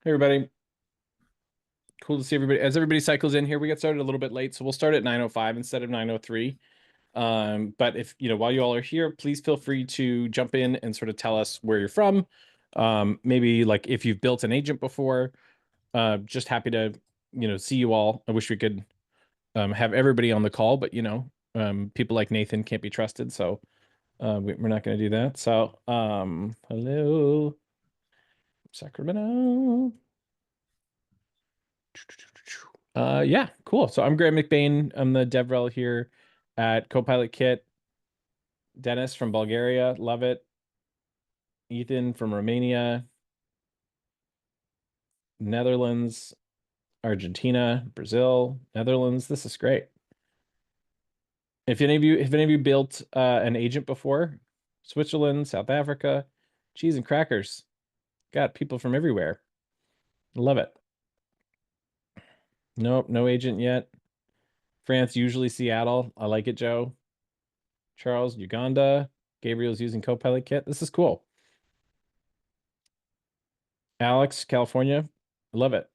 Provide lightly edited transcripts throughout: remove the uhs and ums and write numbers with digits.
Hey everybody, cool to see everybody. As everybody cycles in here, we got started a little bit late, so we'll start at 9:05 instead of 9:03. But if while you all are here, please feel free to jump in and sort of tell us where you're from. Maybe like if you've built an agent before. Just happy to see you all. I wish we could have everybody on the call, but people like Nathan can't be trusted, so we're not going to do that. So hello, Sacramento. Yeah, cool. So I'm Graham McBain. I'm the DevRel here at CopilotKit. Dennis from Bulgaria, love it. Ethan from Romania, Netherlands, Argentina, Brazil, Netherlands. This is great. If any of you built an agent before, Switzerland, South Africa, cheese and crackers. Got people from everywhere. Love it. Nope, no agent yet. France, usually Seattle. I like it, Joe. Charles, Uganda. Gabriel's using CopilotKit. This is cool. Alex, California. Love it.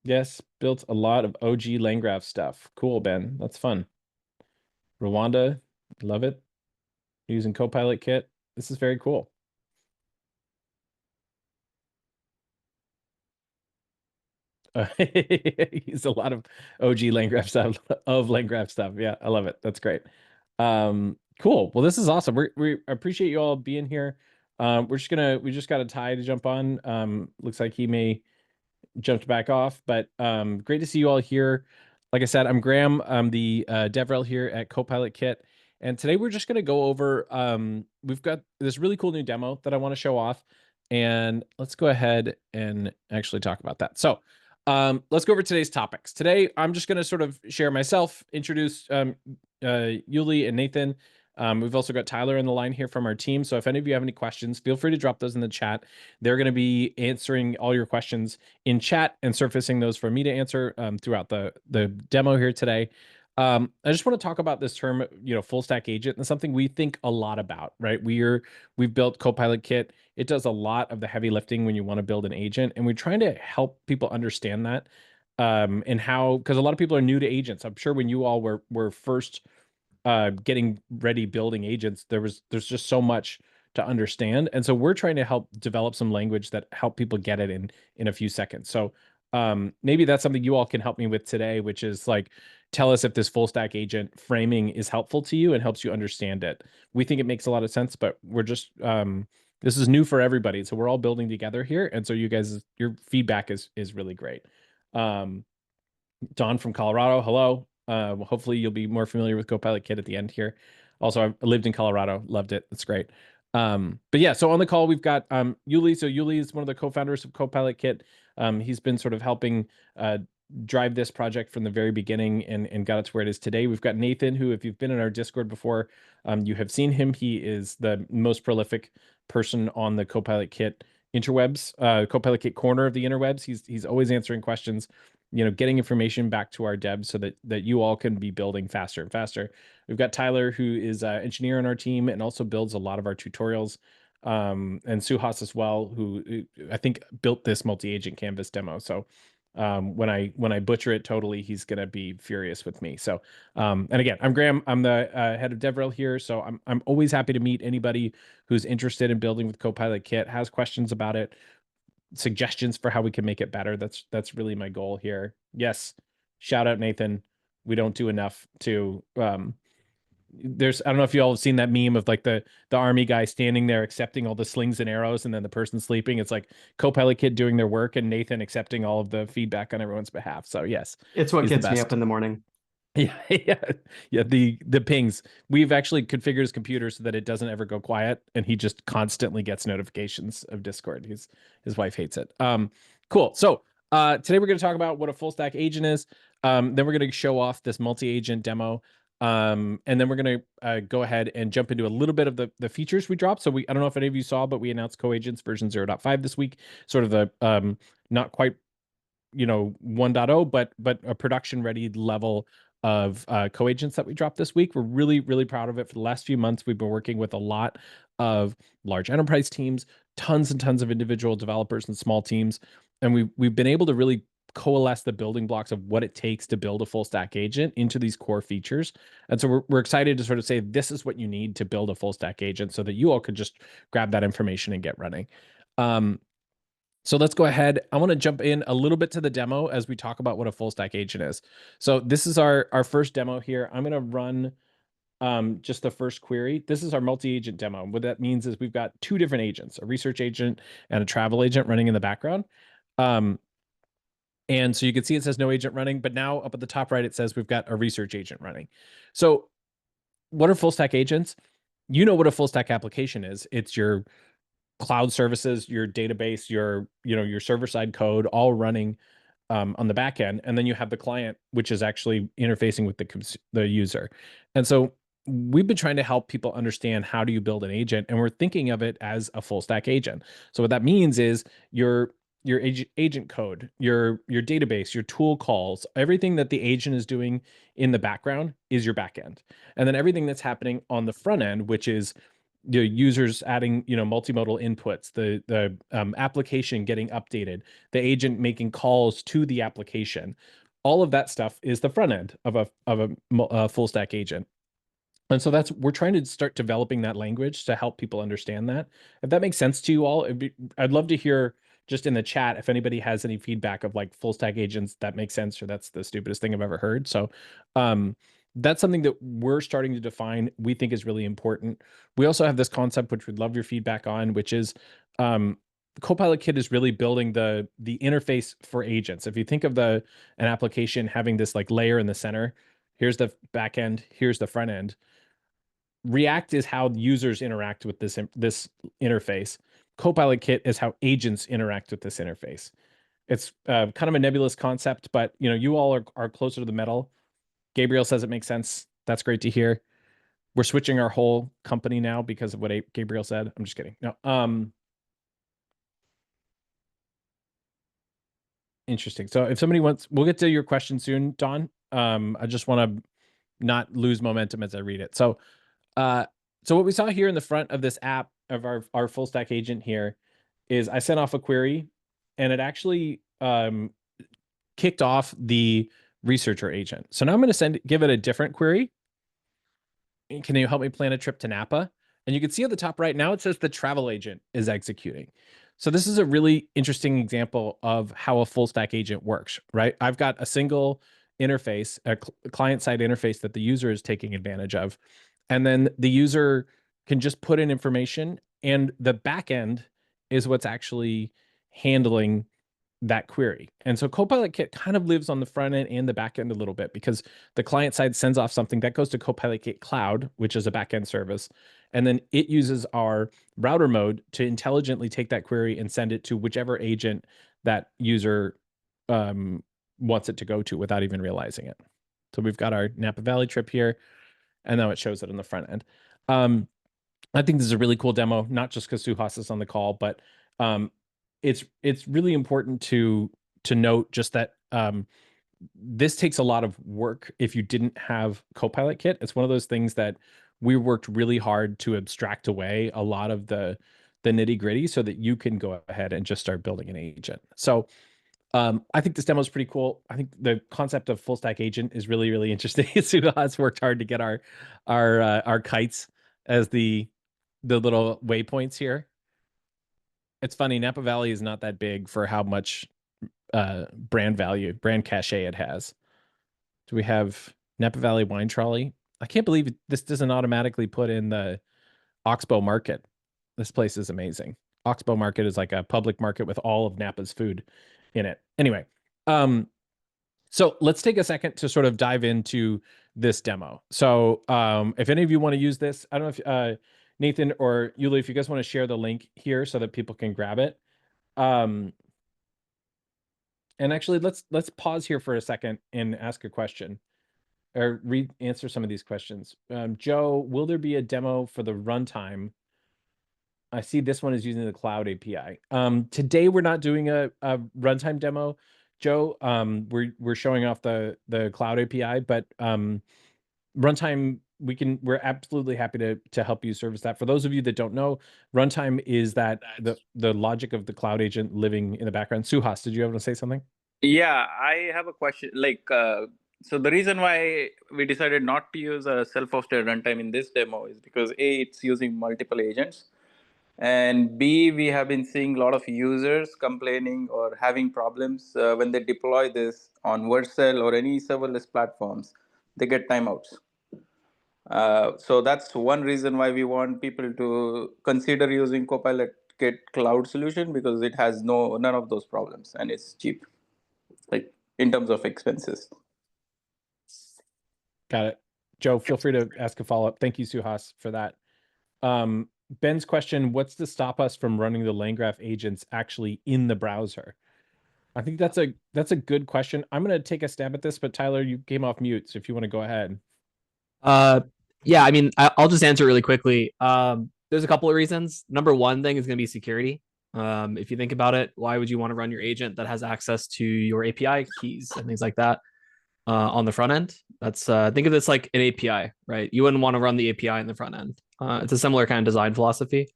Yes, built a lot of OG LangGraph stuff. Cool, Ben. That's fun. Rwanda. Love it. Using CopilotKit. This is very cool. Use a lot of OG LangGraph stuff of LangGraph stuff. Yeah, I love it. That's great. Cool. Well, this is awesome. We appreciate you all being here. We just got a tie to jump on. Looks like he may jumped back off, but great to see you all here. Like I said, I'm Graham. I'm the DevRel here at CopilotKit, and today we're just going to go over. We've got this really cool new demo that I want to show off, and let's go ahead and actually talk about that. So let's go over today's topics. Today, I'm just going to sort of share myself, introduce Yuli and Nathan. We've also got Tyler in the line here from our team. So if any of you have any questions, feel free to drop those in the chat. They're going to be answering all your questions in chat and surfacing those for me to answer throughout the demo here today. I just want to talk about this term, full stack agent, and something we think a lot about, right? We've built CopilotKit. It does a lot of the heavy lifting when you want to build an agent, and we're trying to help people understand that and how, because a lot of people are new to agents. I'm sure when you all were first getting ready building agents, there's just so much to understand, and so we're trying to help develop some language that help people get it in a few seconds. So maybe that's something you all can help me with today, which is like, tell us if this full stack agent framing is helpful to you and helps you understand it. We think it makes a lot of sense, but we're just this is new for everybody, so we're all building together here, and so your feedback is really great. Don from Colorado, hello. Hopefully you'll be more familiar with CopilotKit at the end here. Also, I lived in Colorado, loved it. It's great. But yeah, so on the call, we've got Yuli. So Yuli is one of the co-founders of CopilotKit. He's been sort of helping drive this project from the very beginning and got it to where it is today. We've got Nathan, who, if you've been in our Discord before, you have seen him. He is the most prolific person on the CopilotKit interwebs, CopilotKit corner of the interwebs. He's always answering questions, getting information back to our devs so that you all can be building faster and faster. We've got Tyler, who is an engineer on our team and also builds a lot of our tutorials, and Suhas as well, who I think built this multi-agent canvas demo. So when I butcher it totally, he's gonna be furious with me. So and again, I'm Graham. I'm the head of DevRel here. So I'm always happy to meet anybody who's interested in building with CopilotKit, has questions about it, suggestions for how we can make it better. That's really my goal here. Yes, shout out Nathan. We don't do enough to I don't know if you all have seen that meme of like the army guy standing there accepting all the slings and arrows and then the person sleeping. It's like CopilotKit doing their work and Nathan accepting all of the feedback on everyone's behalf. So yes, it's what gets me up in the morning. Yeah, yeah. The pings. We've actually configured his computer so that it doesn't ever go quiet, and he just constantly gets notifications of Discord. His wife hates it. Cool. So today we're going to talk about what a full stack agent is. Then we're going to show off this multi-agent demo. And then we're going to go ahead and jump into a little bit of the features we dropped. So I don't know if any of you saw, but we announced co-agents version 0.5 this week. Sort of the not quite 1.0, but a production ready level of co-agents that we dropped this week. We're really, really proud of it. For the last few months, we've been working with a lot of large enterprise teams tons and tons of individual developers and small teams, and we've been able to really coalesce the building blocks of what it takes to build a full stack agent into these core features. And so we're excited to sort of say, this is what you need to build a full stack agent so that you all could just grab that information and get running. So let's go ahead. I want to jump in a little bit to the demo as we talk about what a full stack agent is. So this is our first demo here. I'm going to run just the first query. This is our multi-agent demo. What that means is we've got two different agents, a research agent and a travel agent running in the background. And so you can see it says no agent running, but now up at the top right, it says we've got a research agent running. So what are full stack agents? You know what a full stack application is. It's your cloud services, your database, your server side code, all running on the back end, and then you have the client, which is actually interfacing with the user. And so we've been trying to help people understand how do you build an agent, and we're thinking of it as a full stack agent. So what that means is your agent code, your database, your tool calls, everything that the agent is doing in the background is your backend, and then everything that's happening on the front end, which is the users adding multimodal inputs, the application getting updated, the agent making calls to the application, all of that stuff is the front end of a full stack agent. And so we're trying to start developing that language to help people understand that. If that makes sense to you all, I'd love to hear just in the chat if anybody has any feedback of like full stack agents that makes sense, or that's the stupidest thing I've ever heard. So that's something that we're starting to define, we think is really important. We also have this concept, which we'd love your feedback on, which is CopilotKit is really building the interface for agents. If you think of an application having this like layer in the center, here's the back end, here's the front end. React is how users interact with this interface. CopilotKit is how agents interact with this interface. It's kind of a nebulous concept, but you all are closer to the metal. Gabriel says it makes sense. That's great to hear. We're switching our whole company now because of what Gabriel said. I'm just kidding. No. Interesting. So if somebody wants, we'll get to your question soon, Don. I just want to not lose momentum as I read it. So what we saw here in the front of this app of our full stack agent here is I sent off a query, and it actually kicked off the researcher agent. So now I'm going to give it a different query. Can you help me plan a trip to Napa? And you can see at the top right now, it says the travel agent is executing. So this is a really interesting example of how a full stack agent works, right? I've got a single interface, a client-side interface that the user is taking advantage of. And then the user can just put in information, and the backend is what's actually handling that query. And so CopilotKit kind of lives on the front end and the back end a little bit, because the client side sends off something that goes to CopilotKit Cloud, which is a backend service. And then it uses our router mode to intelligently take that query and send it to whichever agent that user wants it to go to without even realizing it. So we've got our Napa Valley trip here, and now it shows it on the front end. I think this is a really cool demo, not just because Suhas is on the call, but it's really important to note just that this takes a lot of work if you didn't have CopilotKit. It's one of those things that we worked really hard to abstract away a lot of the nitty-gritty so that you can go ahead and just start building an agent. So I think this demo is pretty cool. I think the concept of full stack agent is really, really interesting. Suhas worked hard to get our kites as the little waypoints here. It's funny, Napa Valley is not that big for how much brand value, brand cachet it has. Do we have Napa Valley Wine Trolley? I can't believe this doesn't automatically put in the Oxbow Market. This place is amazing. Oxbow Market is like a public market with all of Napa's food in it. Anyway, so let's take a second to sort of dive into this demo. So if any of you want to use this, I don't know if Nathan or Yuli, if you guys want to share the link here so that people can grab it. And actually, let's pause here for a second and ask a question, or answer some of these questions. Joe, will there be a demo for the runtime? I see this one is using the Cloud API. Today we're not doing a runtime demo, Joe. We're showing off the Cloud API, but runtime we're absolutely happy to help you service that. For those of you that don't know, runtime is that the logic of the cloud agent living in the background. Suhas, did you want to say something? Yeah, I have a question. So the reason why we decided not to use a self-hosted runtime in this demo is because A, it's using multiple agents, and B, we have been seeing a lot of users complaining or having problems when they deploy this on Vercel or any serverless platforms. They get timeouts. So that's one reason why we want people to consider using CopilotKit Cloud solution, because it has none of those problems and it's cheap, like in terms of expenses. Got it. Joe, feel free to ask a follow-up. Thank you, Suhas, for that. Ben's question, what's to stop us from running the LangGraph agents actually in the browser? I think that's a good question. I'm going to take a stab at this, but Tyler, you came off mute, so if you want to go ahead. Yeah, I mean, I'll just answer really quickly. There's a couple of reasons. Number one thing is going to be security. If you think about it, why would you want to run your agent that has access to your API keys and things like that on the front end? That's think of this like an API, right? You wouldn't want to run the API in the front end. It's a similar kind of design philosophy.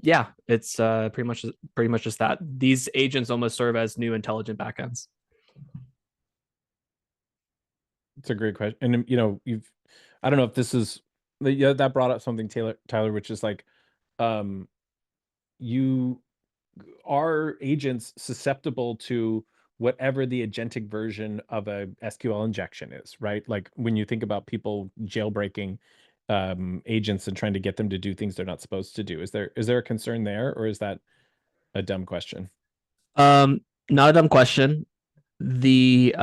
Yeah, it's pretty much just that. These agents almost serve as new intelligent backends. It's a great question. And I don't know if this is, yeah, that brought up something, Tyler, which is like, are agents susceptible to whatever the agentic version of a SQL injection is, right? Like when you think about people jailbreaking agents and trying to get them to do things they're not supposed to do, is there a concern there, or is that a dumb question? Not a dumb question. The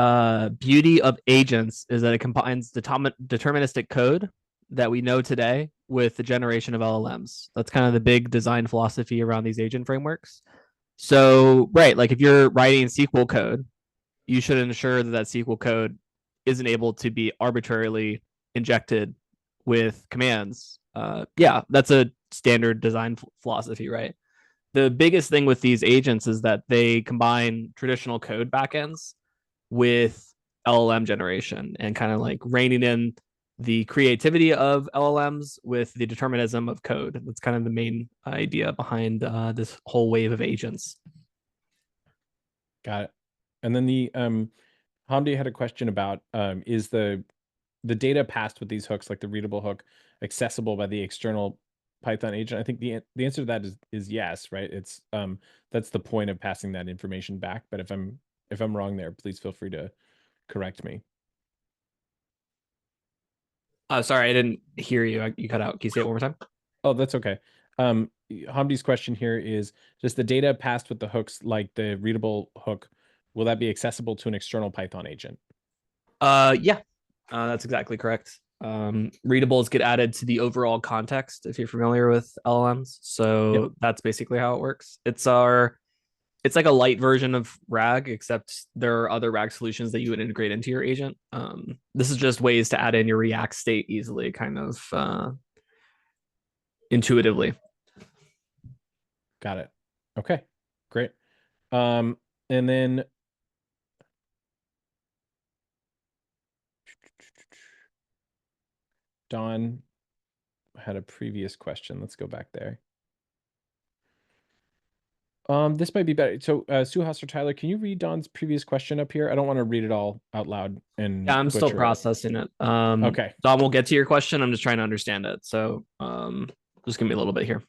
beauty of agents is that it combines deterministic code that we know today with the generation of LLMs. That's kind of the big design philosophy around these agent frameworks. So, right, like if you're writing SQL code, you should ensure that SQL code isn't able to be arbitrarily injected with commands. Yeah, that's a standard design philosophy, right? The biggest thing with these agents is that they combine traditional code backends with LLM generation and kind of like reining in the creativity of LLMs with the determinism of code. That's kind of the main idea behind this whole wave of agents. Got it. And then the Hamdi had a question about is the data passed with these hooks, like the readable hook, accessible by the external Python agent? I think the answer to that is yes, right? It's that's the point of passing that information back. But if I'm wrong there, please feel free to correct me. Sorry, I didn't hear you. You cut out. Can you say it one more time? Oh, that's okay. Hamdi's question here is, does the data passed with the hooks, like the readable hook, will that be accessible to an external Python agent? Yeah, that's exactly correct. Readables get added to the overall context if you're familiar with LLMs. So yep, that's basically how it works. It's like a light version of RAG, except there are other RAG solutions that you would integrate into your agent. This is just ways to add in your React state easily, kind of intuitively. Got it. Okay, great. And then Don had a previous question. Let's go back there. This might be better. So Suhas or Tyler, can you read Don's previous question up here? I don't want to read it all out loud. And yeah, I'm still processing it. Okay. Don, we'll get to your question. I'm just trying to understand it. So just give me a little bit here.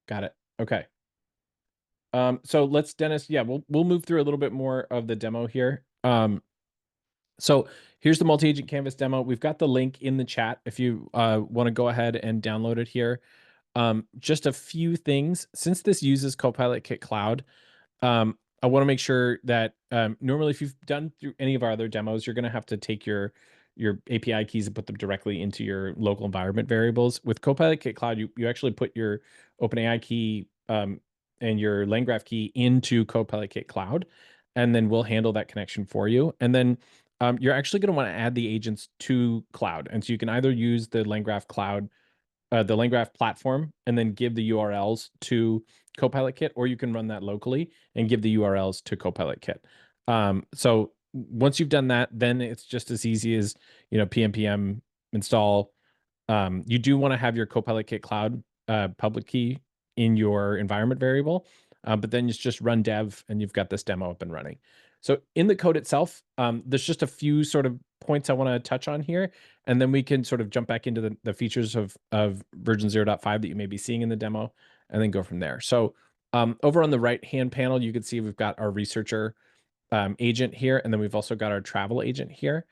Got it. Okay. So let's, Dennis, yeah, we'll move through a little bit more of the demo here. So here's the multi-agent canvas demo. We've got the link in the chat if you want to go ahead and download it here. Just a few things. Since this uses CopilotKit Cloud, I want to make sure that normally if you've done through any of our other demos, you're going to have to take your API keys and put them directly into your local environment variables. With CopilotKit Cloud, you actually put your OpenAI key and your LangGraph key into CopilotKit Cloud, and then we'll handle that connection for you. And then you're actually going to want to add the agents to Cloud. And so you can either use the LangGraph Cloud, the LangGraph platform, and then give the URLs to CopilotKit, or you can run that locally and give the URLs to CopilotKit. So once you've done that, then it's just as easy as, pnpm install. You do want to have your CopilotKit Cloud public key in your environment variable, but then it's just run dev and you've got this demo up and running. So in the code itself, there's just a few sort of points I want to touch on here, and then we can sort of jump back into the features of version 0.5 that you may be seeing in the demo, and then go from there. So over on the right-hand panel, you can see we've got our researcher agent here, and then we've also got our travel agent here.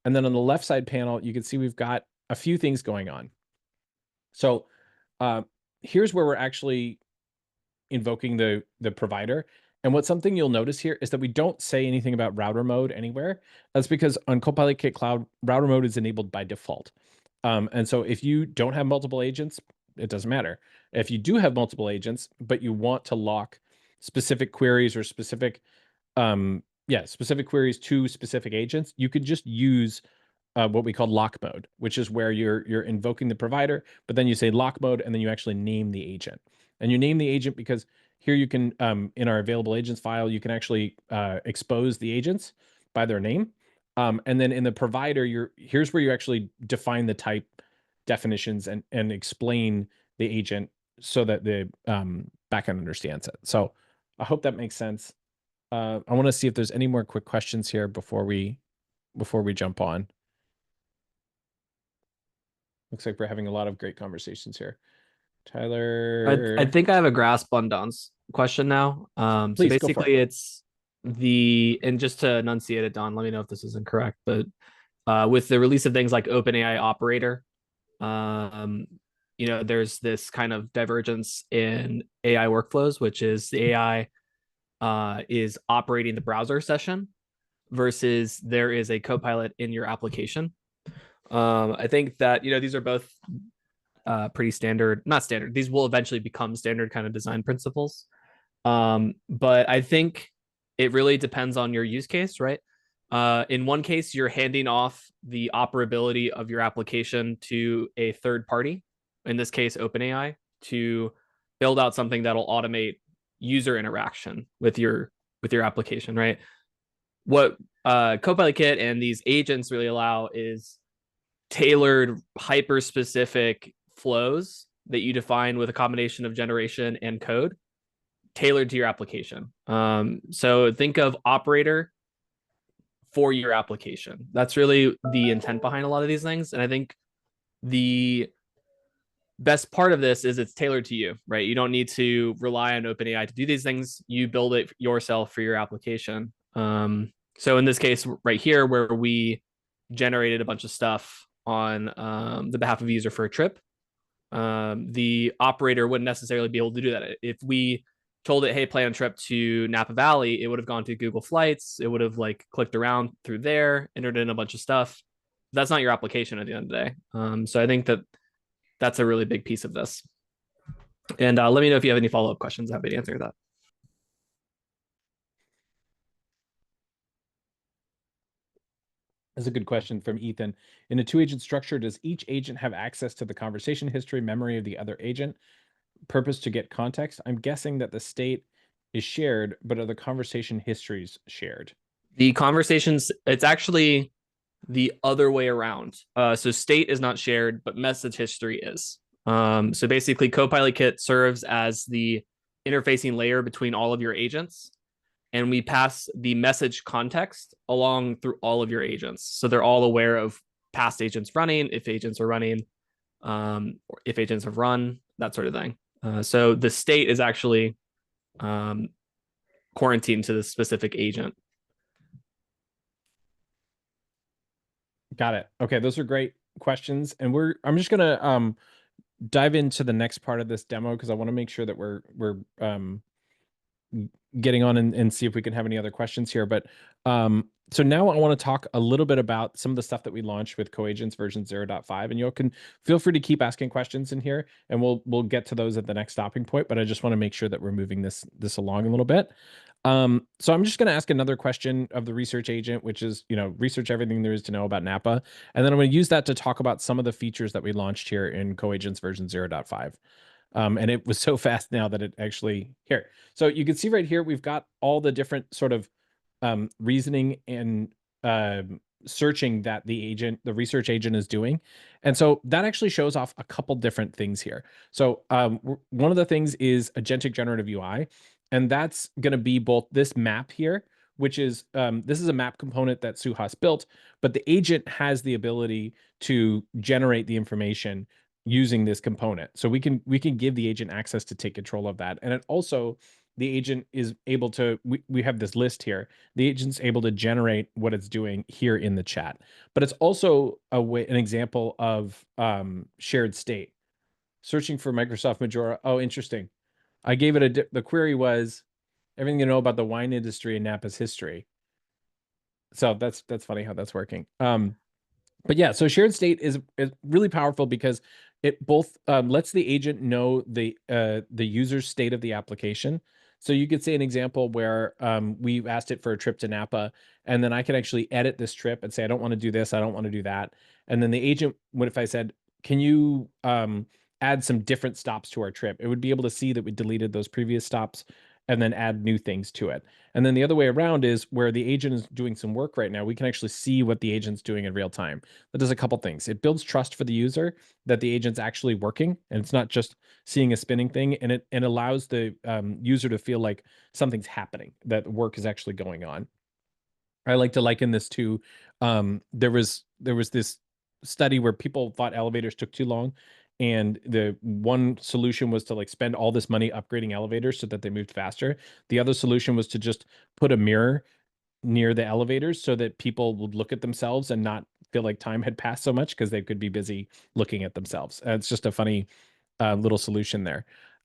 And then on the left side panel, you can see we've got a few things going on. So here's where we're actually invoking the provider. And what's something you'll notice here is that we don't say anything about router mode anywhere. That's because on CopilotKit Cloud, router mode is enabled by default. And so if you don't have multiple agents, it doesn't matter. If you do have multiple agents, but you want to lock specific queries or specific queries to specific agents, you could just use what we call lock mode, which is where you're invoking the provider, but then you say lock mode, and then you actually name the agent. And you name the agent because here you can, in our available agents file, you can actually expose the agents by their name. And then in the provider, here's where you actually define the type definitions and explain the agent so that the backend understands it. So I hope that makes sense. I want to see if there's any more quick questions here before we jump on. Looks like we're having a lot of great conversations here. Tyler, I think I have a grasp on Don's question now. So Please, go for basically it's and just to enunciate it, Don, let me know if this is incorrect, but with the release of things like OpenAI operator, there's this kind of divergence in AI workflows, which is the AI is operating the browser session versus there is a Copilot in your application. I think that, these are both pretty standard, not standard. These will eventually become standard kind of design principles. But I think it really depends on your use case, right? In one case, you're handing off the operability of your application to a third party, in this case, OpenAI, to build out something that'll automate user interaction with your application, right? What CopilotKit and these agents really allow is tailored, hyper-specific flows that you define with a combination of generation and code tailored to your application. So think of operator for your application. That's really the intent behind a lot of these things. And I think the best part of this is it's tailored to you, right? You don't need to rely on OpenAI to do these things. You build it yourself for your application. So in this case right here, where we generated a bunch of stuff on the behalf of a user for a trip, the operator wouldn't necessarily be able to do that. If we told it, hey, plan a trip to Napa Valley, it would have gone to Google Flights. It would have clicked around through there, entered in a bunch of stuff. That's not your application at the end of the day. So I think that that's a really big piece of this. And let me know if you have any follow-up questions. I'm happy to answer that. That's a good question from Ethan. In a two-agent structure, does each agent have access to the conversation history memory of the other agent? Purpose to get context? I'm guessing that the state is shared, but are the conversation histories shared? The conversations, it's actually the other way around. So state is not shared, but message history is. So basically, CopilotKit serves as the interfacing layer between all of your agents, and we pass the message context along through all of your agents. So they're all aware of past agents running, if agents are running, or if agents have run, that sort of thing. So the state is actually quarantined to the specific agent. Got it. Okay, those are great questions, and I'm just gonna dive into the next part of this demo because I want to make sure that we're getting on and see if we can have any other questions here. But so now I want to talk a little bit about some of the stuff that we launched with CoAgents version 0.5, and you can feel free to keep asking questions in here, and we'll get to those at the next stopping point. But I just want to make sure that we're moving this along a little bit. So I'm just going to ask another question of the research agent, which is, research everything there is to know about Napa. And then I'm going to use that to talk about some of the features that we launched here in CoAgents version 0.5. And it was so fast now that it actually here. So you can see right here, we've got all the different sort of reasoning and searching that the research agent is doing. And so that actually shows off a couple different things here. So one of the things is agentic generative UI, and that's going to be both this map here, which is this is a map component that Suhas built, but the agent has the ability to generate the information using this component. So we can give the agent access to take control of that. And it also, the agent is able to, we have this list here. The agent's able to generate what it's doing here in the chat. But it's also an example of shared state. Searching for Microsoft Majora. Oh, interesting. I gave it the query was everything you know about the wine industry in Napa's history. So that's funny how that's working. But yeah, so shared state is really powerful because it both lets the agent know the user's state of the application. So you could say an example where we've asked it for a trip to Napa, and then I can actually edit this trip and say, I don't want to do this, I don't want to do that. And then the agent, what if I said, can you add some different stops to our trip? It would be able to see that we deleted those previous stops and then add new things to it. And then the other way around is where the agent is doing some work right now, we can actually see what the agent's doing in real time. That does a couple things. It builds trust for the user that the agent's actually working and it's not just seeing a spinning thing, and it allows the user to feel like something's happening, that work is actually going on. I like to liken this to there was this study where people thought elevators took too long, and the one solution was to like spend all this money upgrading elevators so that they moved faster. The other solution was to just put a mirror near the elevators so that people would look at themselves and not feel like time had passed so much because they could be busy looking at themselves. It's just a funny little solution there.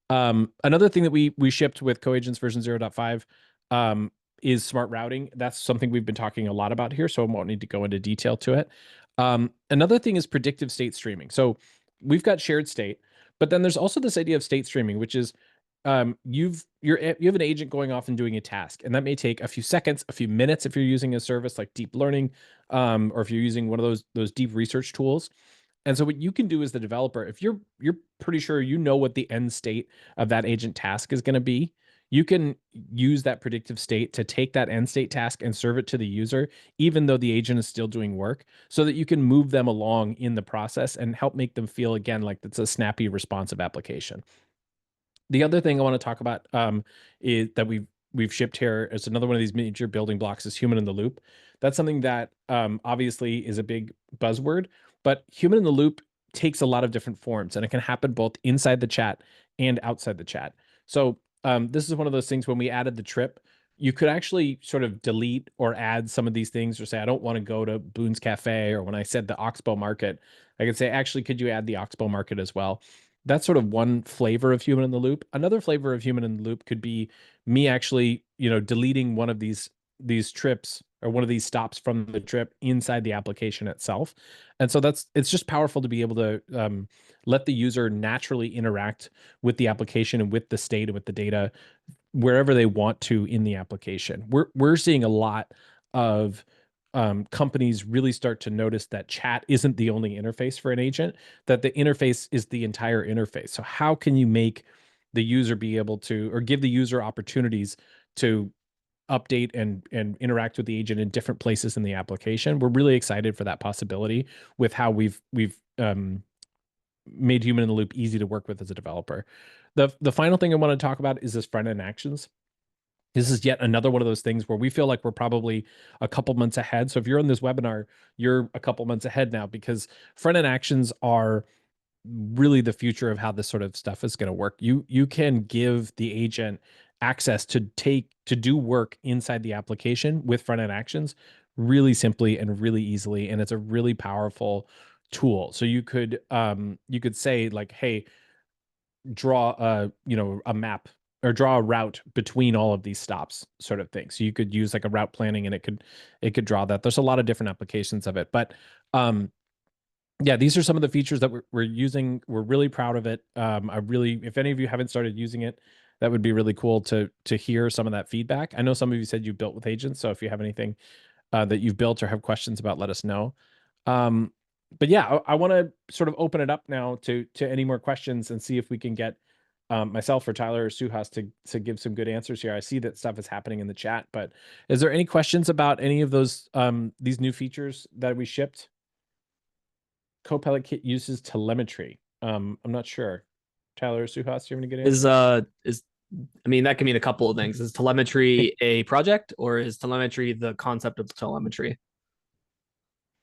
Another thing that we shipped with CoAgents version 0.5 is smart routing. That's something we've been talking a lot about here, so I won't need to go into detail to it. Another thing is predictive state streaming. So we've got shared state, but then there's also this idea of state streaming, which is you have an agent going off and doing a task, and that may take a few seconds, a few minutes if you're using a service like deep learning, or if you're using one of those deep research tools. And so what you can do as the developer, if you're pretty sure you know what the end state of that agent task is going to be, you can use that predictive state to take that end state task and serve it to the user, even though the agent is still doing work, so that you can move them along in the process and help make them feel, again, like it's a snappy, responsive application. The other thing I want to talk about is that we've shipped here as another one of these major building blocks is human in the loop. That's something that obviously is a big buzzword, but human in the loop takes a lot of different forms, and it can happen both inside the chat and outside the chat. So this is one of those things when we added the trip, you could actually sort of delete or add some of these things, or say, I don't want to go to Boone's Cafe, or when I said the Oxbow Market, I could say, actually, could you add the Oxbow Market as well? That's sort of one flavor of human in the loop. Another flavor of human in the loop could be me actually, deleting one of these trips or one of these stops from the trip inside the application itself. And so it's just powerful to be able to let the user naturally interact with the application and with the state and with the data wherever they want to in the application. We're seeing a lot of companies really start to notice that chat isn't the only interface for an agent, that the interface is the entire interface. So how can you make the user be able to, or give the user opportunities to update and interact with the agent in different places in the application? We're really excited for that possibility with how we've made human in the loop easy to work with as a developer. The final thing I want to talk about is this front end actions. This is yet another one of those things where we feel like we're probably a couple months ahead. So if you're on this webinar, you're a couple months ahead now, because front-end actions are really the future of how this sort of stuff is going to work. You can give the agent access to do work inside the application with front-end actions really simply and really easily, and it's a really powerful tool. So you could say like, hey, draw a map or draw a route between all of these stops, sort of thing. So you could use like a route planning, and it could draw that. There's a lot of different applications of it, but yeah, these are some of the features that we're using. We're really proud of it. If any of you haven't started using it, that would be really cool to hear some of that feedback. I know some of you said you built with agents, so if you have anything that you've built or have questions about, let us know. But yeah, I want to sort of open it up now to any more questions and see if we can get myself or Tyler or Suhas to give some good answers here. I see that stuff is happening in the chat, but is there any questions about any of those these new features that we shipped? CopilotKit uses telemetry. I'm not sure. Tyler or Suhas, do you have any good answers? I mean, that can mean a couple of things. Is telemetry a project, or is telemetry the concept of telemetry?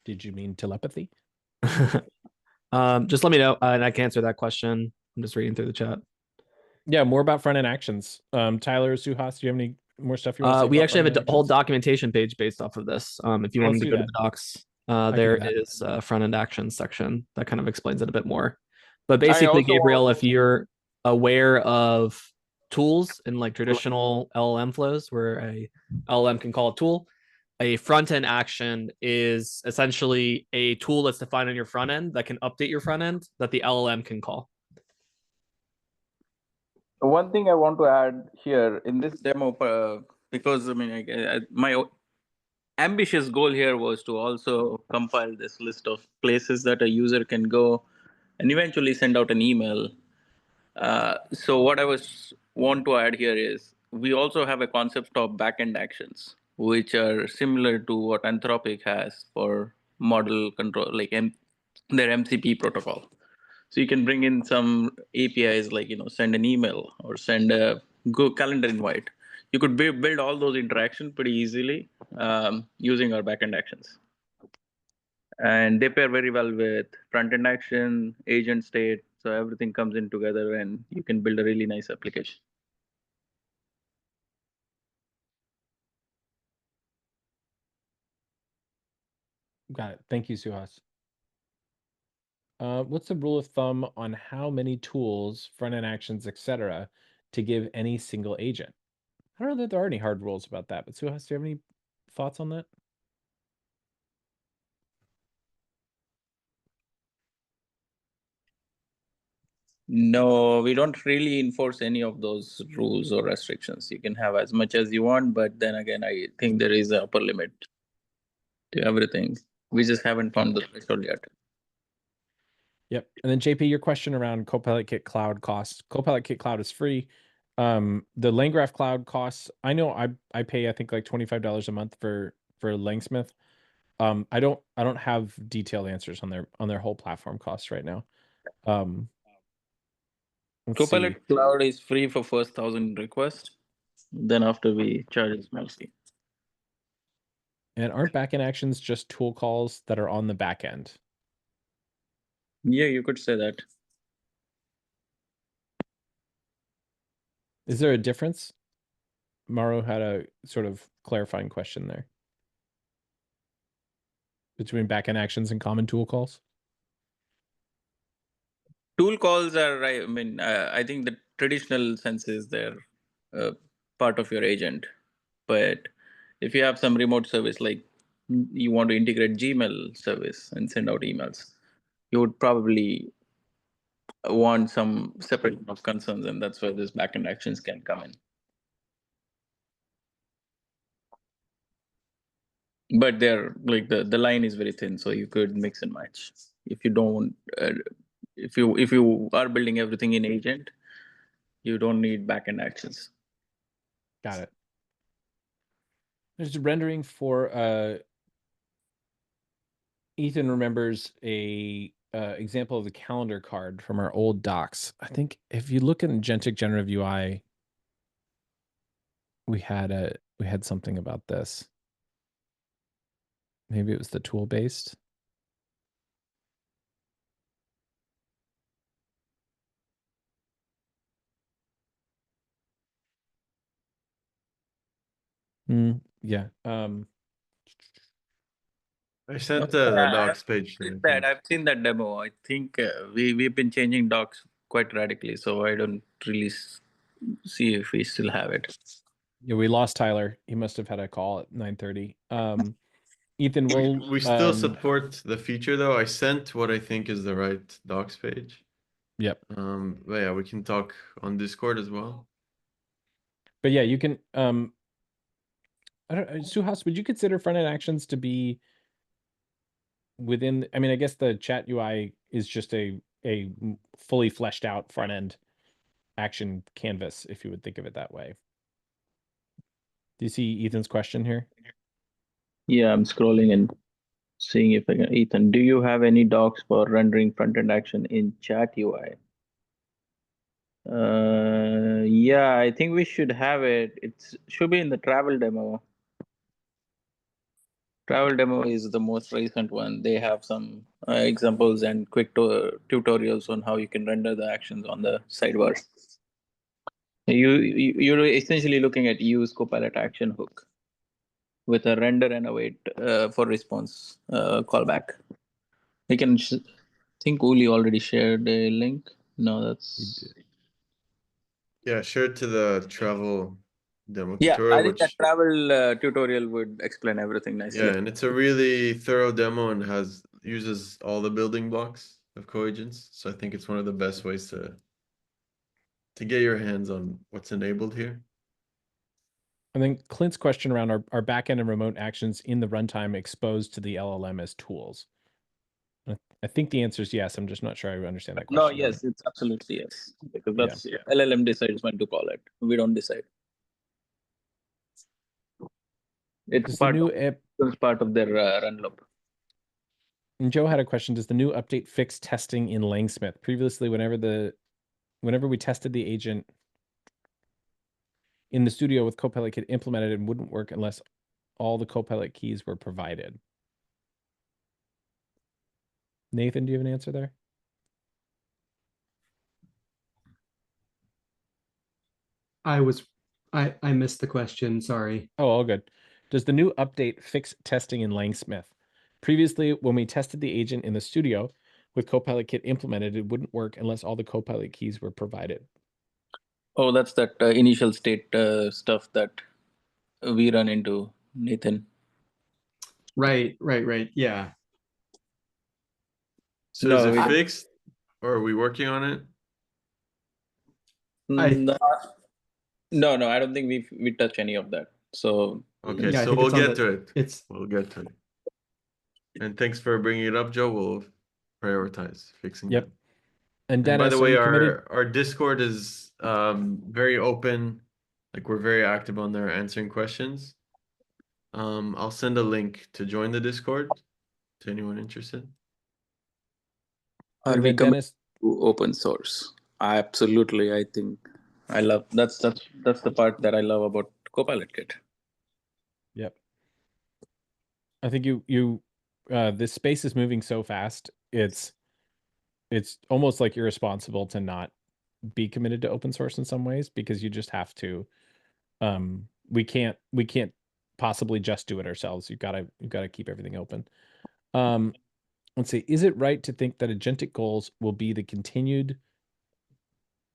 Did you mean telepathy? Just let me know, and I can answer that question. I'm just reading through the chat. Yeah, more about front end actions. Tyler or Suhas, do you have any more stuff you want to say? We actually have a whole documentation page based off of this. If you wanted to go to the docs, there is a front end actions section that kind of explains it a bit more. But basically, Gabriel, if you're aware of tools in like traditional LLM flows where a LLM can call a tool, a front end action is essentially a tool that's defined on your front end that can update your front end that the LLM can call. One thing I want to add here in this demo, because I mean, my ambitious goal here was to also compile this list of places that a user can go and eventually send out an email. So what I want to add here is we also have a concept of backend actions, which are similar to what Anthropic has for model control, like their MCP protocol. So you can bring in some APIs like send an email or send a Google Calendar invite. You could build all those interactions pretty easily using our backend actions. And they pair very well with front-end action, agent state. So everything comes in together and you can build a really nice application. Got it. Thank you, Suhas. What's the rule of thumb on how many tools, front-end actions, etc., to give any single agent? I don't know that there are any hard rules about that, but Suhas, do you have any thoughts on that? No, we don't really enforce any of those rules or restrictions. You can have as much as you want, but then again, I think there is an upper limit to everything. We just haven't found the threshold yet. Yep. And then JP, your question around CopilotKit Cloud costs. CopilotKit Cloud is free. The LangGraph Cloud costs, I know I pay, I think like $25 a month for Langsmith. I don't have detailed answers on their whole platform costs right now. Copilot Cloud is free for first 1,000 requests. Then after we charge a small fee. And aren't backend actions just tool calls that are on the back end? Yeah, you could say that. Is there a difference? Mauro had a sort of clarifying question there. Between backend actions and common tool calls? Tool calls are, I mean, I think the traditional sense is they're part of your agent. But if you have some remote service, like you want to integrate Gmail service and send out emails, you would probably want some separate of concerns, and that's where this backend actions can come in. But they're like the line is very thin, so you could mix and match. If you don't, if you are building everything in agent, you don't need backend actions. Got it. There's rendering for Ethan remembers a example of the calendar card from our old docs. I think if you look in agentic generative UI, we had something about this. Maybe it was the tool based. Yeah. I sent the docs page. I've seen that demo. I think we've been changing docs quite radically, so I don't really see if we still have it. Yeah, we lost Tyler. He must have had a call at 9:30. Ethan, we still support the feature though. I sent what I think is the right docs page. Yep. But yeah, we can talk on Discord as well. But yeah, you can. I don't. Suhas, would you consider front-end actions to be within? I mean, I guess the chat UI is just a fully fleshed out front end. action canvas, if you would think of it that way. Do you see Ethan's question here? Yeah, I'm scrolling and seeing if I can. Ethan, do you have any docs for rendering front-end action in chat UI? Yeah, I think we should have it. It should be in the travel demo. Travel demo is the most recent one. They have some examples and quick tutorials on how you can render the actions on the sidebar. You're essentially looking at use Copilot action hook with a render and await for response callback. We can think Uli already shared a link. No, that's Yeah, share it to the travel demo yeah. tutorial, I think that which travel tutorial would explain everything nicely. yeah, and it's a really thorough demo and uses all the building blocks of coagents. So I think it's one of the best ways to get your hands on what's enabled here. And then Clint's question around our backend and remote actions in the runtime exposed to the LLM as tools. I think the answer is yes. I'm just not sure I understand that question. No, yes, it's absolutely yes. Because Yeah. that's LLM decides when to call it. We don't decide. It's Does the part new of, app, it's part of their run loop. and Joe had a question, does the new update fix testing in Langsmith? Previously, whenever we tested the agent in the studio with CopilotKit implemented, it wouldn't work unless all the Copilot keys were provided. Nathan, do you have an answer there? I missed the question. Sorry. Oh, all good. Does the new update fix testing in Langsmith? Previously, when we tested the agent in the studio with CopilotKit implemented, it wouldn't work unless all the Copilot keys were provided. Oh, that's that initial state stuff that we run into, Nathan. Right. Yeah. So No, is we it don't. fixed or are we working on it? No, no, I don't think we touch any of that. So Okay, Yeah, I so think we'll it's on get to it. We'll get to it. And thanks for bringing it up, Joe. We'll prioritize fixing Yep. that. And And by Dennis, the are way, you committed? our Discord is very open. Like we're very active on there answering questions. I'll send a link to join the Discord to anyone interested. are And we then coming Dennis, to open source? Absolutely, I think I love that's the part that I love about CopilotKit. yep. I think this space is moving so fast. It's almost like irresponsible to not be committed to open source in some ways, because you just have to. We can't possibly just do it ourselves. You've got to keep everything open. Let's see. Is it right to think that agentic goals will be the continued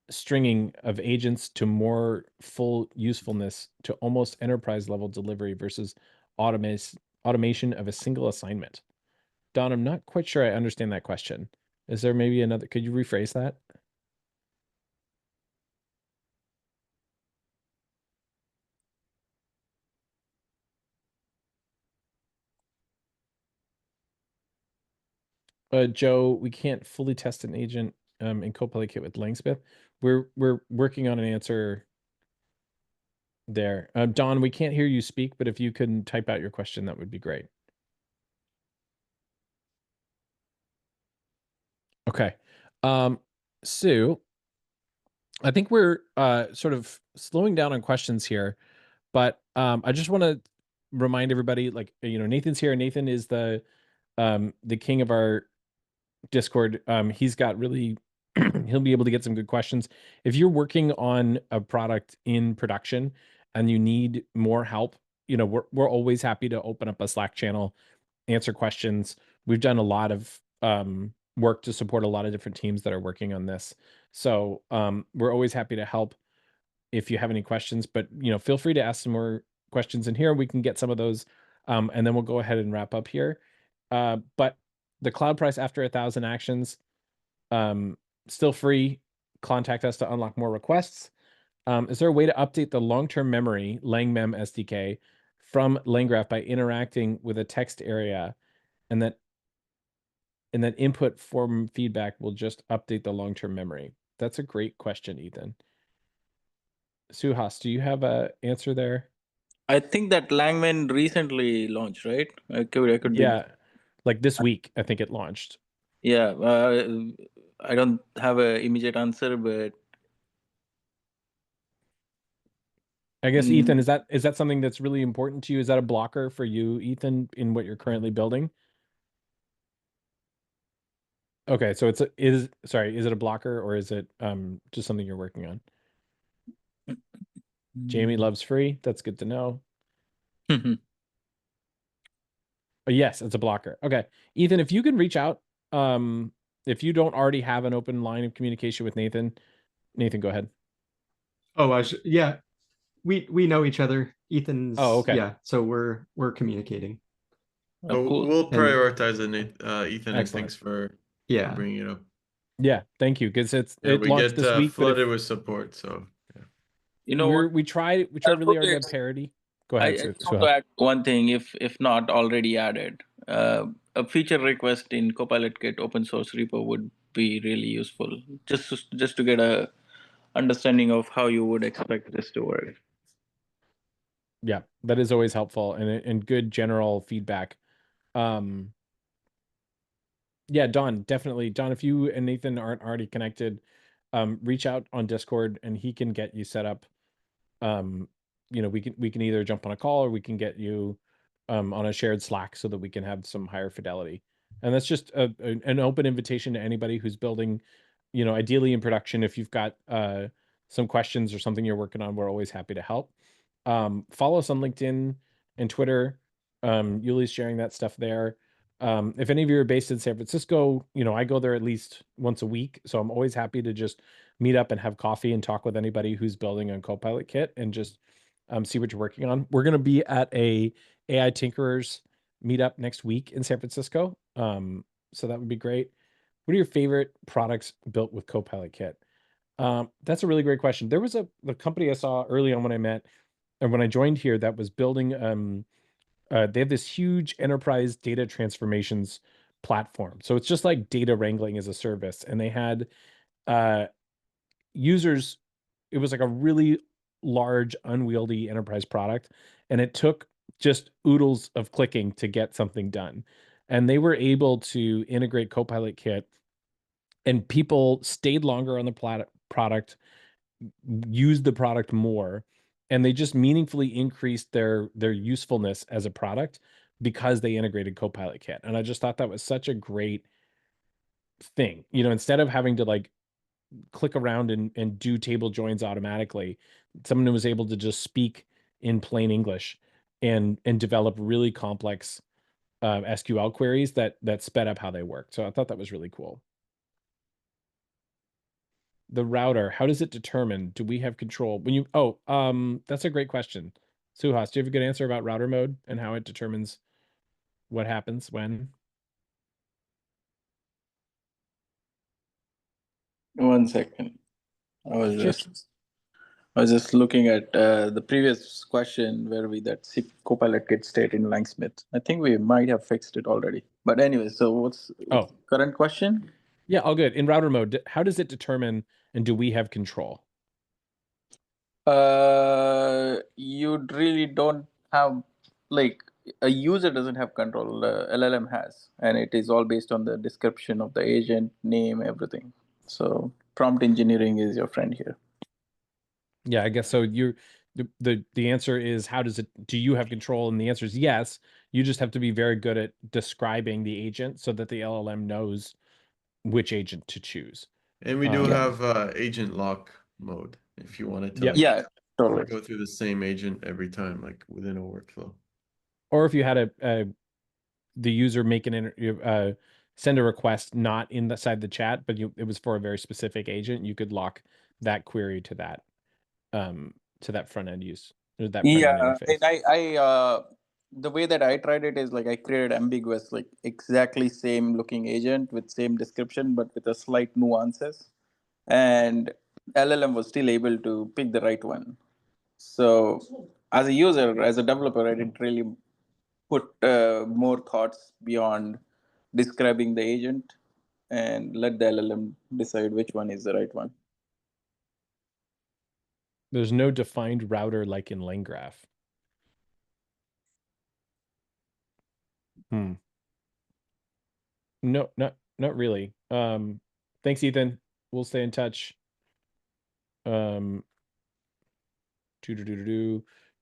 stringing of agents to more full usefulness to almost enterprise level delivery versus automation of a single assignment? Don, I'm not quite sure I understand that question. Is there maybe another, could you rephrase that? Joe, we can't fully test an agent in CopilotKit with Langsmith. We're working on an answer there. Don, we can't hear you speak, but if you can type out your question, that would be great. Okay. Sue, I think we're sort of slowing down on questions here, but I just want to remind everybody, like, Nathan's here. Nathan is the king of our Discord. He's got really, he'll be able to get some good questions. If you're working on a product in production and you need more help, we're always happy to open up a Slack channel, answer questions. We've done a lot of work to support a lot of different teams that are working on this. So we're always happy to help if you have any questions, but feel free to ask some more questions in here. We can get some of those, and then we'll go ahead and wrap up here. But the cloud price after 1,000 actions, still free. Contact us to unlock more requests. Is there a way to update the long-term memory LangMem SDK from LangGraph by interacting with a text area, and that input form feedback will just update the long-term memory? That's a great question, Ethan. Suhas, do you have a answer there? I think that Langman recently launched, right? I could be. Yeah, like this week, I think it launched. Yeah, I don't have an immediate answer, but I guess Ethan, is that something that's really important to you? Is that a blocker for you, Ethan, in what you're currently building? Okay, so is it a blocker or is it just something you're working on? Jamie loves free. That's good to know. Yes, it's a blocker. Okay. Ethan, if you can reach out, if you don't already have an open line of communication with Nathan, go ahead. Oh, yeah, we know each other. Ethan's. Oh, okay. Yeah, so we're communicating. Oh, cool. We'll prioritize it, Ethan, and Excellent. thanks for Yeah. bringing it up. Yeah, thank you. Because it We launched get this week. flooded with support, so yeah. You know what? we try really hard to have parity. Go ahead. I just want to add one thing, if not already added. A feature request in CopilotKit open source repo would be really useful, just to get a understanding of how you would expect this to work. Yeah, that is always helpful and good general feedback. Yeah, Don, definitely. Don, if you and Nathan aren't already connected, reach out on Discord and he can get you set up. We can either jump on a call or we can get you on a shared Slack so that we can have some higher fidelity. And that's just an open invitation to anybody who's building, ideally in production. If you've got some questions or something you're working on, we're always happy to help. Follow us on LinkedIn and Twitter. Yuli's sharing that stuff there. If any of you are based in San Francisco, I go there at least once a week. So I'm always happy to just meet up and have coffee and talk with anybody who's building on CopilotKit and just see what you're working on. We're going to be at a AI Tinkerers meetup next week in San Francisco. So that would be great. What are your favorite products built with CopilotKit? That's a really great question. There was the company I saw early on when I met and when I joined here that was building they have this huge enterprise data transformations platform. So it's just like data wrangling as a service. And they had users, it was like a really large, unwieldy enterprise product. And it took just oodles of clicking to get something done. And they were able to integrate CopilotKit and people stayed longer on the product, used the product more, and they just meaningfully increased their usefulness as a product because they integrated CopilotKit. And I just thought that was such a great thing. Instead of having to like click around and do table joins automatically, someone who was able to just speak in plain English and develop really complex SQL queries that sped up how they work. So I thought that was really cool. The router, how does it determine? Do we have control when you? That's a great question. Suhas, do you have a good answer about router mode and how it determines what happens when? One second. I was just looking at the previous question where we that CopilotKit state in Langsmith. I think we might have fixed it already. But anyway, so what's the current question? Yeah, all good. In router mode, how does it determine and do we have control? You really don't have, like, a user doesn't have control. The LLM has, and it is all based on the description of the agent, name, everything. So prompt engineering is your friend here. Yeah, I guess so. The answer is do you have control? And the answer is yes. You just have to be very good at describing the agent so that the LLM knows which agent to choose. And we do have agent lock mode if you wanted to totally go through the same agent every time, like within a workflow. Or if you had the user make send a request not inside the chat, but it was for a very specific agent, you could lock that query to that front end use or that front end interface. And I the way that I tried it is like I created ambiguous, like exactly same looking agent with same description, but with a slight nuances, and LLM was still able to pick the right one. So as a user, as a developer, I didn't really put more thoughts beyond describing the agent and let the LLM decide which one is the right one. There's no defined router like in LangGraph. No, not really. Thanks, Ethan. We'll stay in touch. Joe,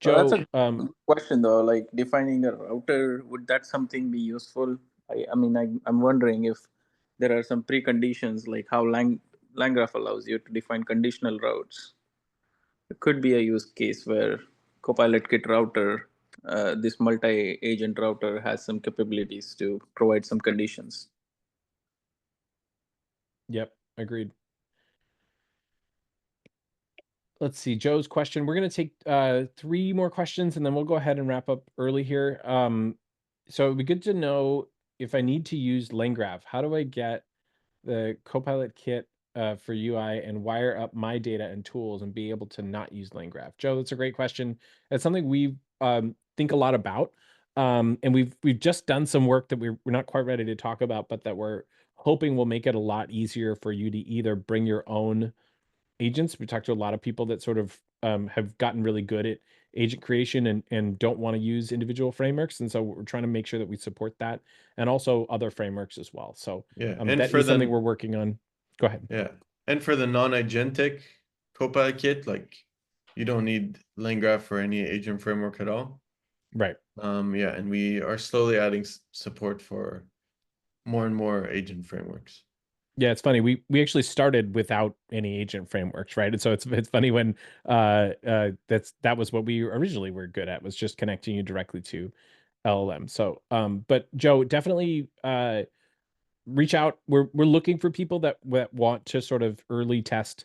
That's a good question though. Like defining a router, would that something be useful? I'm wondering if there are some preconditions, like how LangGraph allows you to define conditional routes. It could be a use case where CopilotKit router, this multi-agent router, has some capabilities to provide some conditions. Yep, agreed. Let's see, Joe's question. We're going to take 3 more questions and then we'll go ahead and wrap up early here. So it'd be good to know if I need to use LangGraph, how do I get the CopilotKit for UI and wire up my data and tools and be able to not use LangGraph? Joe, that's a great question. It's something we think a lot about. And we've just done some work that we're not quite ready to talk about, but that we're hoping will make it a lot easier for you to either bring your own agents. We talked to a lot of people that sort of have gotten really good at agent creation and don't want to use individual frameworks. And so we're trying to make sure that we support that and also other frameworks as well. So Yeah, and that for is something the we're working on. Go ahead. yeah, and for the non-agentic CopilotKit, like you don't need LangGraph for any agent framework at all. Right. Yeah, and we are slowly adding support for more and more agent frameworks. Yeah, it's funny. We actually started without any agent frameworks, right? And so it's funny when that was what we originally were good at, was just connecting you directly to LLM. So but Joe, definitely reach out. We're looking for people that want to sort of early test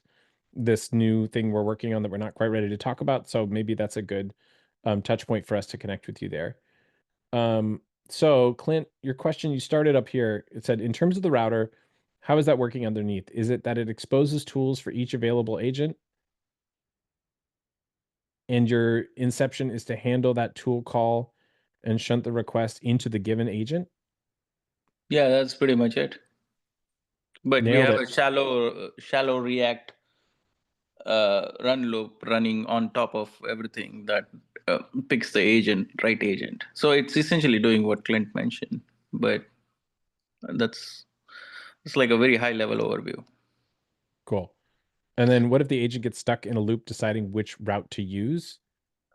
this new thing we're working on that we're not quite ready to talk about. So maybe that's a good touch point for us to connect with you there. So Clint, your question, you started up here. It said, in terms of the router, how is that working underneath? Is it that it exposes tools for each available agent? And your inception is to handle that tool call and shunt the request into the given agent? Yeah, that's pretty much it. But we Nailed have it. a shallow React run loop running on top of everything that picks the right agent. So it's essentially doing what Clint mentioned, but it's like a very high level overview. Cool. And then what if the agent gets stuck in a loop deciding which route to use?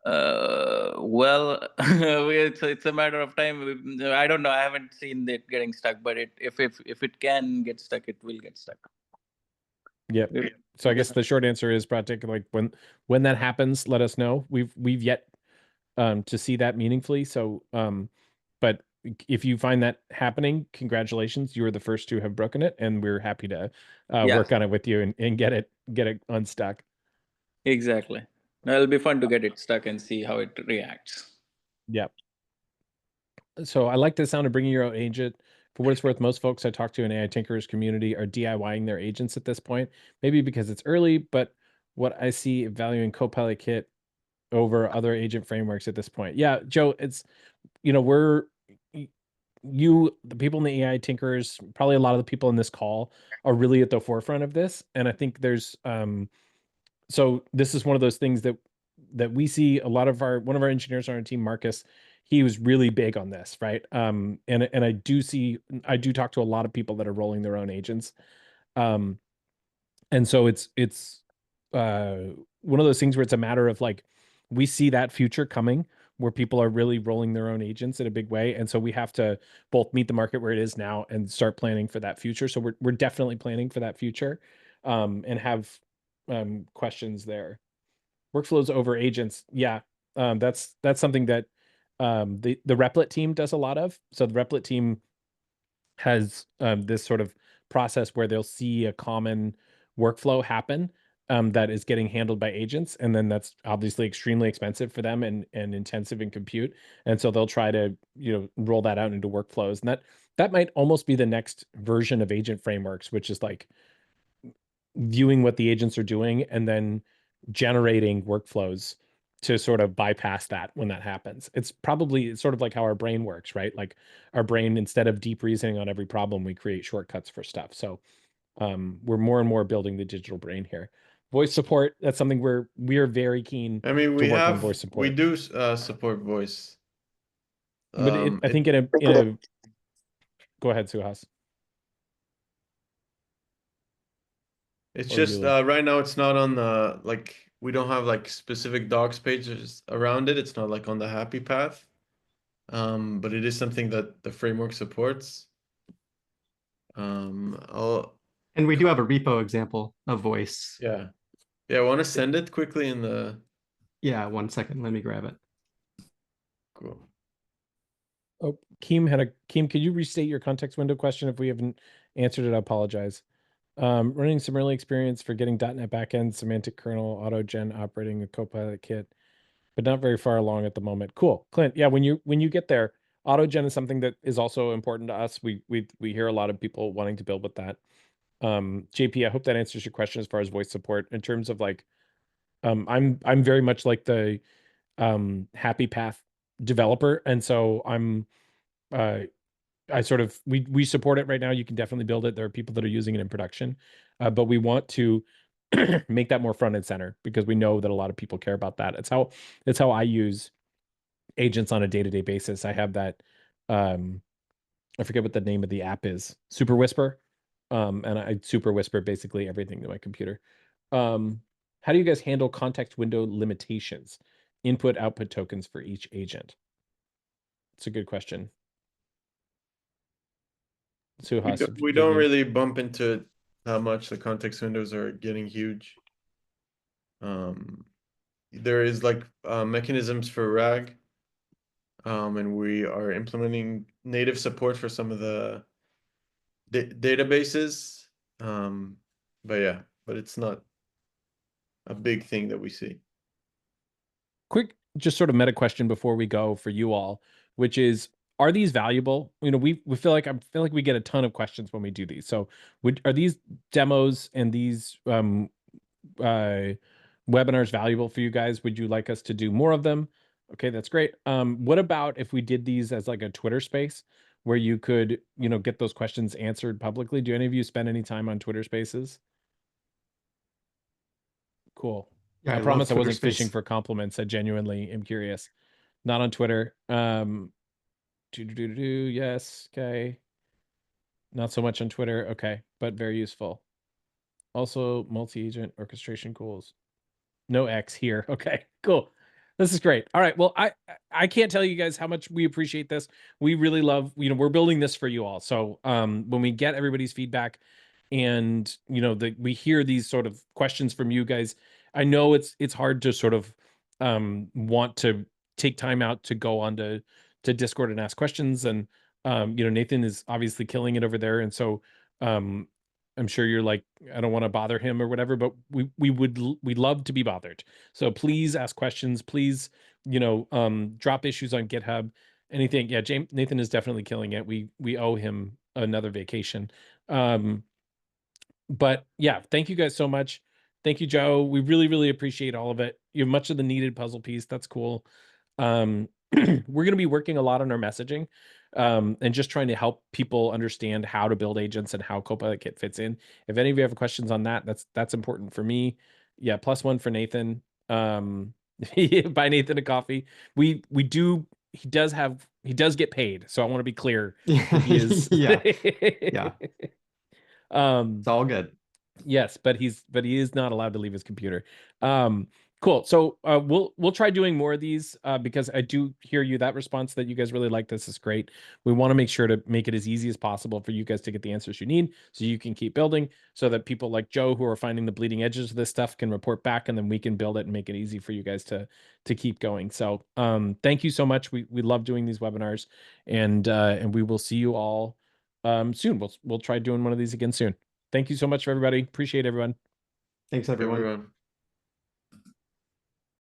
Well, it's a matter of time. I don't know. I haven't seen it getting stuck, but if it can get stuck, it will get stuck. Yep. So I guess the short answer is, Pratik, like when that happens, let us know. We've yet to see that meaningfully. So but if you find that happening, congratulations, you are the first to have broken it, and we're happy to work on it with you and get it unstuck. Exactly. It'll be fun to get it stuck and see how it reacts. Yep. So I like the sound of bringing your own agent. For what it's worth, most folks I talk to in AI Tinkerers community are DIYing their agents at this point, maybe because it's early, but what I see valuing CopilotKit over other agent frameworks at this point. Yeah, Joe, it's, we're, the people in the AI Tinkerers, probably a lot of the people in this call are really at the forefront of this. And I think there's, so this is one of those things that we see a lot of one of our engineers on our team, Marcus, he was really big on this, right? And I do talk to a lot of people that are rolling their own agents. And so it's one of those things where it's a matter of like, we see that future coming where people are really rolling their own agents in a big way. And so we have to both meet the market where it is now and start planning for that future. So we're definitely planning for that future, and have questions there. Workflows over agents. Yeah. That's something that the Replit team does a lot of. So the Replit team has this sort of process where they'll see a common workflow happen that is getting handled by agents, and then that's obviously extremely expensive for them and intensive in compute, and so they'll try to roll that out into workflows, and that might almost be the next version of agent frameworks, which is like viewing what the agents are doing and then generating workflows to sort of bypass that when that happens. It's sort of like how our brain works, right? Like our brain, instead of deep reasoning on every problem, we create shortcuts for stuff. So we're more and more building the digital brain here. Voice support, that's something we're very keen I mean, to work on voice we support. do support voice. But I think in a go ahead, Suhas. It's Or just Yuli. right now it's not on the like we don't have like specific docs pages around it. It's not like on the happy path. But it is something that the framework supports. I'll And we do have a repo example of voice. yeah. I want to send it quickly in the Yeah, 1 second. Let me grab it. cool. Oh, Keem, could you restate your context window question? If we haven't answered it, I apologize. Running some early experience for getting .NET backend, semantic kernel, autogen operating a CopilotKit, but not very far along at the moment. Cool, Clint. Yeah, when you get there, autogen is something that is also important to us. We hear a lot of people wanting to build with that. JP, I hope that answers your question as far as voice support. In terms of like, I'm very much like the happy path developer, and so I sort of we support it right now. You can definitely build it. There are people that are using it in production, but we want to make that more front and center because we know that a lot of people care about that. It's how I use agents on a day-to-day basis. I have that I forget what the name of the app is, Super Whisper, and I Super Whisper basically everything to my computer. How do you guys handle context window limitations, input output tokens for each agent? It's a good question. Suhas, We give don't me. really bump into how much the context windows are getting huge. There is like mechanisms for RAG, and we are implementing native support for some of the databases. But it's not a big thing that we see. Quick, just sort of meta question before we go for you all, which is, are these valuable? You know, we feel like we get a ton of questions when we do these. So, are these demos and these webinars valuable for you guys? Would you like us to do more of them? Okay, that's great. What about if we did these as like a Twitter space where you could, get those questions answered publicly? Do any of you spend any time on Twitter spaces? Cool. Yeah, I love promise I Twitter wasn't fishing Space. for compliments. I genuinely am curious. Not on Twitter. Yes. Okay. Not so much on Twitter. Okay, but very useful. Also, multi-agent orchestration tools. No X here. Okay, cool. This is great. All right. Well, I can't tell you guys how much we appreciate this. We really love, we're building this for you all. So when we get everybody's feedback and we hear these sort of questions from you guys, I know it's hard to sort of want to take time out to go on to Discord and ask questions. And Nathan is obviously killing it over there. And so I'm sure you're like, I don't want to bother him or whatever, but we'd love to be bothered. So please ask questions. Please, drop issues on GitHub. Anything. Yeah, Nathan is definitely killing it. We owe him another vacation. But yeah, thank you guys so much. Thank you, Joe. We really, really appreciate all of it. You have much of the needed puzzle piece. That's cool. We're going to be working a lot on our messaging, and just trying to help people understand how to build agents and how CopilotKit fits in. If any of you have questions on that, that's important for me. Yeah, +1 for Nathan. Buy Nathan a coffee. He does get paid, so I want to be clear that he is. Yeah. Yeah. It's all good. Yes, but he is not allowed to leave his computer. Cool. So we'll try doing more of these because I do hear you that response that you guys really like this is great. We want to make sure to make it as easy as possible for you guys to get the answers you need so you can keep building, so that people like Joe who are finding the bleeding edges of this stuff can report back, and then we can build it and make it easy for you guys to keep going. So thank you so much. We love doing these webinars, and we will see you all soon. We'll try doing one of these again soon. Thank you so much, everybody. Appreciate everyone. Thanks, everyone.